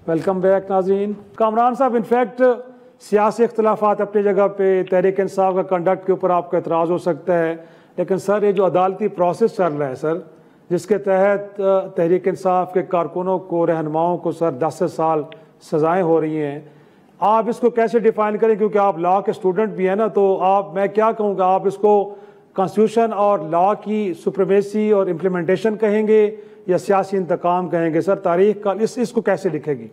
Welcome back ناظرین. کامران صاحب، in fact سیاسی اختلافات اپنی جگہ پہ، تحریک انصاف کا کنڈکٹ کے اوپر آپ کا اعتراض ہو سکتا ہے، لیکن سر یہ جو عدالتی پروسیس چل رہا ہے سر، جس کے تحت تحریک انصاف کے کارکنوں کو، رہنماؤں کو سر 10 سال سزائیں ہو رہی ہیں، آپ اس کو کیسے ڈیفائن کریں؟ کیونکہ آپ لا کے اسٹوڈنٹ بھی ہیں نا، تو میں کیا کہوں گا، آپ اس کو کانسٹیٹیوشن اور لا کی سپریمیسی اور امپلیمنٹیشن کہیں گے یا سیاسی انتقام کہیں گے؟ سر تاریخ کا اس کو کیسے لکھے گی؟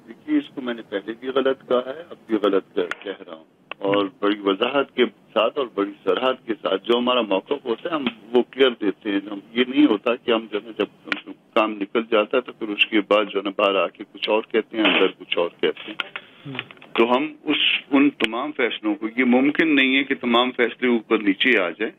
دیکھیے، اس کو میں نے پہلے بھی غلط کہا ہے، اب بھی غلط کہہ رہا ہوں، اور بڑی وضاحت کے ساتھ اور بڑی صراحت کے ساتھ جو ہمارا موقف ہوتا ہے ہم وہ کلیئر دیتے ہیں. ہم یہ نہیں ہوتا کہ ہم جو ہے جب کام نکل جاتا ہے تو پھر اس کے بعد جو ہے باہر آ کے کچھ اور کہتے ہیں، اندر کچھ اور کہتے ہیں. تو ہم ان تمام فیصلوں کو، یہ ممکن نہیں ہے کہ تمام فیصلے اوپر نیچے آ جائیں،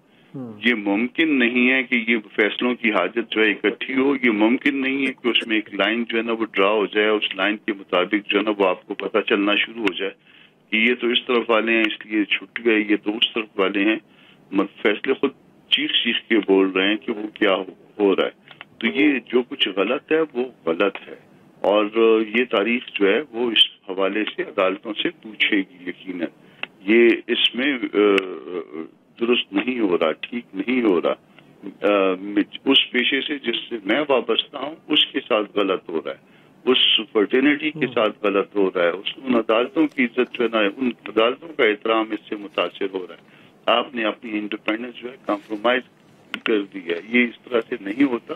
یہ ممکن نہیں ہے کہ یہ فیصلوں کی حاجت جو ہے اکٹھی ہو، یہ ممکن نہیں ہے کہ اس میں ایک لائن جو ہے نا وہ ڈرا ہو جائے، اس لائن کے مطابق جو ہے نا وہ آپ کو پتہ چلنا شروع ہو جائے کہ یہ تو اس طرف والے ہیں اس لیے چھٹ گئے، یہ تو اس طرف والے ہیں. فیصلے خود چیخ کے بول رہے ہیں کہ وہ کیا ہو رہا ہے. تو یہ جو کچھ غلط ہے وہ غلط ہے، اور یہ تاریخ جو ہے وہ اس حوالے سے عدالتوں سے پوچھے گی یقیناً. یہ اس میں درست نہیں ہو رہا، ٹھیک نہیں ہو رہا. اس پیشے سے جس سے میں وابستہ ہوں اس کے ساتھ غلط ہو رہا ہے، اس فرٹینٹی کے ساتھ غلط ہو رہا ہے، ان عدالتوں کی عزت جو ہے نا، ان عدالتوں کا احترام اس سے متاثر ہو رہا ہے. آپ نے اپنی انڈیپینڈنس جو ہے کمپرومائز کر دی ہے. یہ اس طرح سے نہیں ہوتا.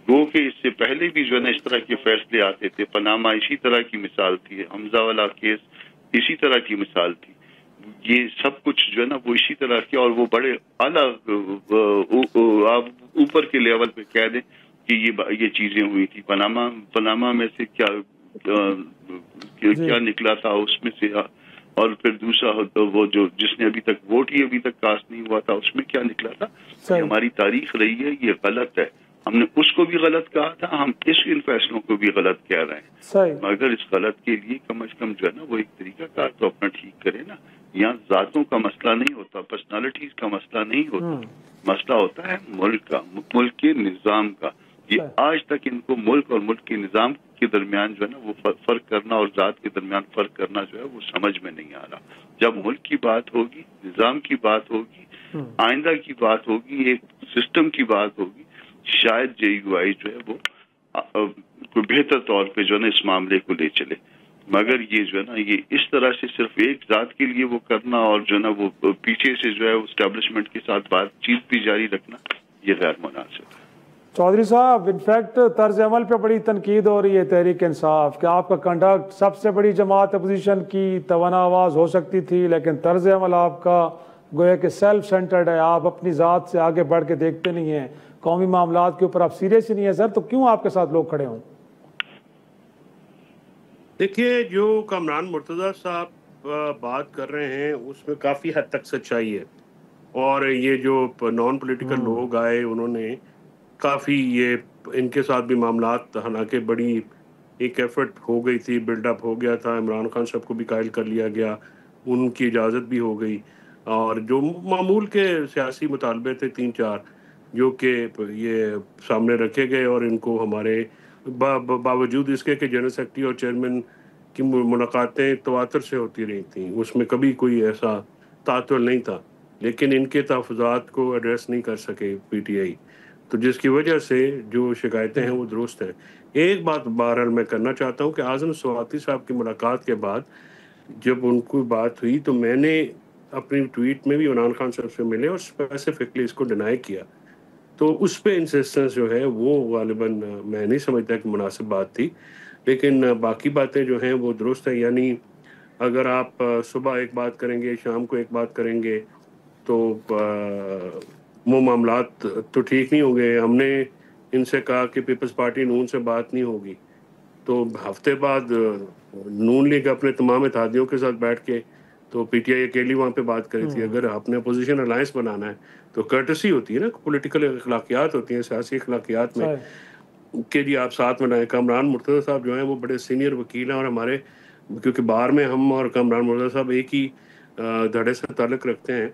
گو کہ اس سے پہلے بھی جو ہے نا اس طرح کے فیصلے آتے تھے. پاناما اسی طرح کی مثال تھی، حمزہ والا کیس اسی طرح کی مثال تھی. یہ سب کچھ جو ہے نا وہ اسی طرح کے، اور وہ بڑے الگ آپ اوپر کے لیول پہ کہہ دیں کہ یہ چیزیں ہوئی تھی. پاناما میں سے کیا نکلا تھا اس میں سے، اور پھر دوسرا وہ جو جس نے ابھی تک ووٹ ہی ابھی تک کاسٹ نہیں ہوا تھا اس میں کیا نکلا تھا. یہ ہماری تاریخ رہی ہے، یہ غلط ہے. ہم نے اس کو بھی غلط کہا تھا، ہم ان فیصلوں کو بھی غلط کہہ رہے ہیں. مگر اس غلط کے لیے کم از کم جو ہے نا وہ ایک طریقہ کار تو اپنا ٹھیک کرے نا. یہاں ذاتوں کا مسئلہ نہیں ہوتا، پرسنالٹیز کا مسئلہ نہیں ہوتا، مسئلہ ہوتا ہے ملک کا، ملک کے نظام کا. یہ آج تک ان کو ملک اور ملک کے نظام کے درمیان جو ہے نا وہ فرق کرنا اور ذات کے درمیان فرق کرنا جو ہے وہ سمجھ میں نہیں آ رہا. جب ملک کی بات ہوگی، نظام کی بات ہوگی، آئندہ کی بات ہوگی، ایک سسٹم کی بات ہوگی، شاید JUI جو ہے وہ کوئی بہتر طور پہ جو ہے نا اس معاملے کو لے چلے. مگر یہ جو ہے نا یہ اس طرح سے صرف ایک ذات کے لیے وہ کرنا اور جو ہے نا وہ پیچھے سے جو ہے اسٹیبلشمنٹ کے ساتھ بات چیت بھی جاری رکھنا، یہ غیر مناسب ہے. چودھری صاحب، انفیکٹ طرز عمل پہ بڑی تنقید ہو رہی ہے تحریک انصاف کہ آپ کا کنڈکٹ سب سے بڑی جماعت اپوزیشن کی توانا آواز ہو سکتی تھی، لیکن طرز عمل آپ کا گویا کہ سیلف سینٹرڈ ہے. آپ اپنی ذات سے آگے بڑھ کے دیکھتے نہیں ہیں، قومی معاملات کے اوپر آپ سیریس ہی نہیں ہیں. سر تو کیوں آپ کے ساتھ لوگ کھڑے ہوں؟ دیکھیے، جو کامران مرتضیٰ صاحب بات کر رہے ہیں اس میں کافی حد تک سچائی ہے، اور یہ جو نان پولیٹیکل لوگ آئے انہوں نے کافی یہ ان کے ساتھ بھی معاملات، حالانکہ بڑی ایک ایفرٹ ہو گئی تھی، بلڈ اپ ہو گیا تھا، عمران خان صاحب کو بھی قائل کر لیا گیا، ان کی اجازت بھی ہو گئی، اور جو معمول کے سیاسی مطالبے تھے 3-4 جو کہ یہ سامنے رکھے گئے، اور ان کو ہمارے باوجود اس کے کہ جنرل سیکرٹری اور چیئرمین کی ملاقاتیں تواتر سے ہوتی رہی تھیں، اس میں کبھی کوئی ایسا تعطل نہیں تھا، لیکن ان کے تحفظات کو ایڈریس نہیں کر سکے PTI، تو جس کی وجہ سے جو شکایتیں ہیں وہ درست ہیں. ایک بات بہرحال میں کرنا چاہتا ہوں کہ اعظم سواتی صاحب کی ملاقات کے بعد جب ان کو بات ہوئی تو میں نے اپنی ٹویٹ میں بھی عمران خان صاحب سے ملے اور اسپیسیفکلی اس کو ڈینائی کیا. تو اس پہ انسسٹنس جو ہے وہ غالباً میں نہیں سمجھتا کہ مناسب بات تھی، لیکن باقی باتیں جو ہیں وہ درست ہیں. یعنی اگر آپ صبح ایک بات کریں گے، شام کو ایک بات کریں گے، تو وہ معاملات تو ٹھیک نہیں ہوں گے. ہم نے ان سے کہا کہ پیپلز پارٹی نون سے بات نہیں ہوگی، تو ہفتے بعد نون لیگ اپنے تمام اتحادیوں کے ساتھ بیٹھ کے تو PTI اکیلی وہاں پہ بات کری تھی. اگر اپنے اپوزیشن الائنس بنانا ہے تو کرٹسی ہوتی ہے نا، پولیٹیکل اخلاقیات ہوتی ہیں، سیاسی اخلاقیات میں کہ جی آپ ساتھ میں لائیں. کامران مرتضیٰ صاحب جو ہیں وہ بڑے سینئر وکیل ہیں، اور ہمارے کیونکہ بار میں ہم اور کامران مرتضیٰ صاحب ایک ہی دھڑے سے تعلق رکھتے ہیں،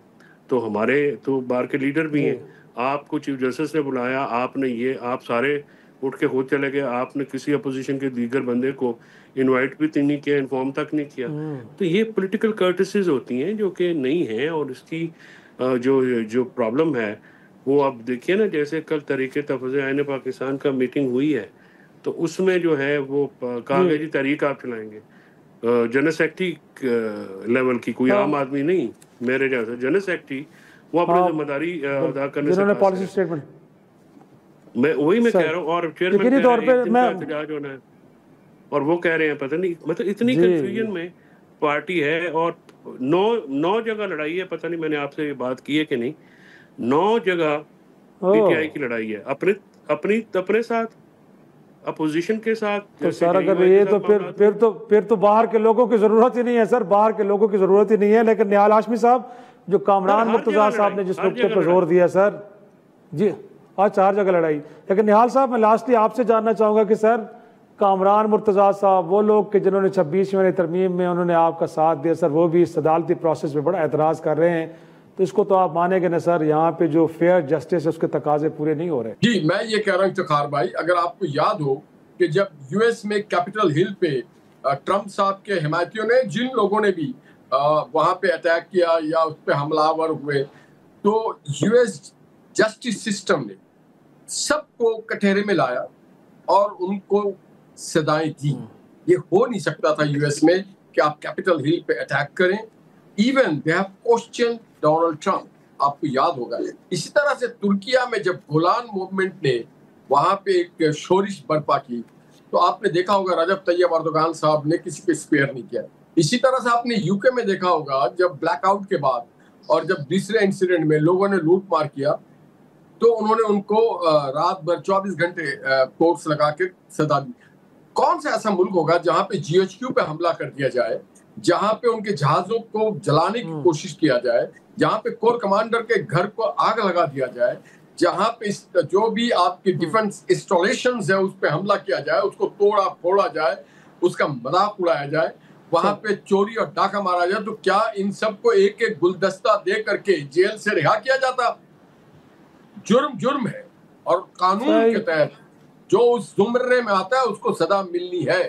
تو ہمارے تو بار کے لیڈر بھی ہیں. آپ کو چیف جسٹس نے بلایا، آپ نے آپ سارے اٹھ کے خود چلے گئے. آپ نے کسی اپوزیشن کے دیگر بندے کو انوائٹ بھی نہیں کیا, انفارم تک نہیں کیا. تو یہ پولیٹیکل کرٹسیز ہوتی ہیں جو کہ نہیں ہیں, اور اس کی جو پرابلم ہے وہ آپ دیکھیے نا, جیسے کل تحریک تحفظ آئین پاکستان کا میٹنگ ہوئی ہے, تو اس میں جو ہے وہ کہا گیا جی تحریک آپ چلائیں گے جنرل سیکرٹری لیول کی, کوئی عام آدمی نہیں میرے جیسا جنرل سیکرٹری, وہ اپنی ذمہ داری ادا کرنے سے پالیسی اسٹیٹمنٹ میں کہہ رہا ہوں. اور چیئرمین طور پہ احتجاج ہونا ہے, اور وہ کہہ رہے ہیں پتہ نہیں, مطلب اتنی کنفیوژن میں پارٹی ہے. اور 9 جگہ لڑائی ہے, پتہ نہیں میں نے آپ سے یہ بات کی ہے کہ نہیں, 9 جگہ پی ٹی آئی کی لڑائی ہے اپنے ساتھ, اپوزیشن کے ساتھ. تو سر اگر یہ تو پھر تو باہر کے لوگوں کی ضرورت ہی نہیں ہے سر, باہر کے لوگوں کی ضرورت ہی نہیں ہے. لیکن نہال ہاشمی صاحب, جو کامران مرتضیٰ صاحب نے جس نقطے پر زور دیا سر, جی آج 4 جگہ لڑائی. لیکن نہال صاحب میں لاسٹلی آپ سے جاننا چاہوں گا کہ سر کامران مرتضیٰ صاحب وہ لوگ کہ جنہوں نے 26ویں ترمیم میں انہوں نے آپ کا ساتھ دیا سر, وہ بھی اس عدالتی پروسیس میں بڑا اعتراض کر رہے ہیں, تو اس کو تو آپ مانیں گے نا سر, یہاں پہ جو فیئر جسٹس ہے اس کے تقاضے پورے نہیں ہو رہے. جی میں یہ کہہ رہا ہوں افتخار بھائی, اگر آپ کو یاد ہو کہ جب یو ایس میں کیپٹل ہل پہ ٹرمپ صاحب کے حمایتیوں نے, جن لوگوں نے بھی وہاں پہ اٹیک کیا یا اس پہ حملہ آور ہوئے, تو یو ایس جسٹس سسٹم نے سب کو کٹہرے میں لایا اور ان کو سزائیں دی. یہ ہو نہیں سکتا تھا یو ایس میں کہ آپ کیپٹل ہل پہ اٹیک کریں. Even they have question Donald Trump, آپ کو یاد ہوگا. اسی طرح سے ترکیہ میں جب گولان موومنٹ نے وہاں پہ ایک شورش برپا کی, تو آپ نے دیکھا ہوگا رجب طیب اردوغان صاحب نے کسی پہ اسپیئر نہیں کیا. اسی طرح سے آپ نے یو کے میں دیکھا ہوگا, جب بلیک آؤٹ کے بعد اور جب دوسرے انسیڈنٹ میں لوگوں نے لوٹ مار کیا, تو انہوں نے ان کو رات بھر 24 گھنٹے کورٹس لگا کے سزا دی. کون سا ایسا ملک ہوگا جہاں پہ جی ایچ کیو پہ حملہ کر دیا جائے, جہاں پہ ان کے جہازوں کو جلانے کی کوشش کیا جائے, جہاں پہ کور کمانڈر کے گھر کو آگ لگا دیا جائے, جہاں پہ جو بھی آپ کی ڈیفنس انسٹالیشنز ہیں اس پہ حملہ کیا جائے, اس کو توڑا پھوڑا جائے, اس کا مذاق اڑایا جائے, وہاں پہ چوری اور ڈاکہ مارا جائے, تو کیا ان سب کو ایک ایک گلدستہ دے کر کے جیل سے رہا کیا جاتا؟ جرم ہے, اور قانون کے تحت جو اس زمرے میں آتا ہے اس کو سزا ملنی ہے,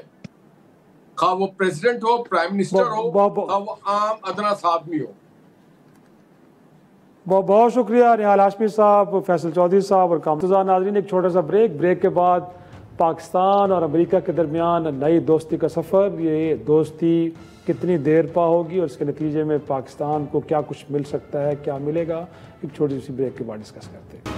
خواہ وہ پریزیڈنٹ ہو, پرائم منسٹر ہو, خواہ وہ عام ادناس آدمی ہو. بہت شکریہ نہال ہاشمی صاحب, فیصل چودھری صاحب اور کامران. ناظرین ایک چھوٹا سا بریک کے بعد پاکستان اور امریکہ کے درمیان نئی دوستی کا سفر, یہ دوستی کتنی دیر پا ہوگی اور اس کے نتیجے میں پاکستان کو کیا کچھ مل سکتا ہے, کیا ملے گا, ایک چھوٹی سی بریک کے بعد ڈسکس کرتے ہیں.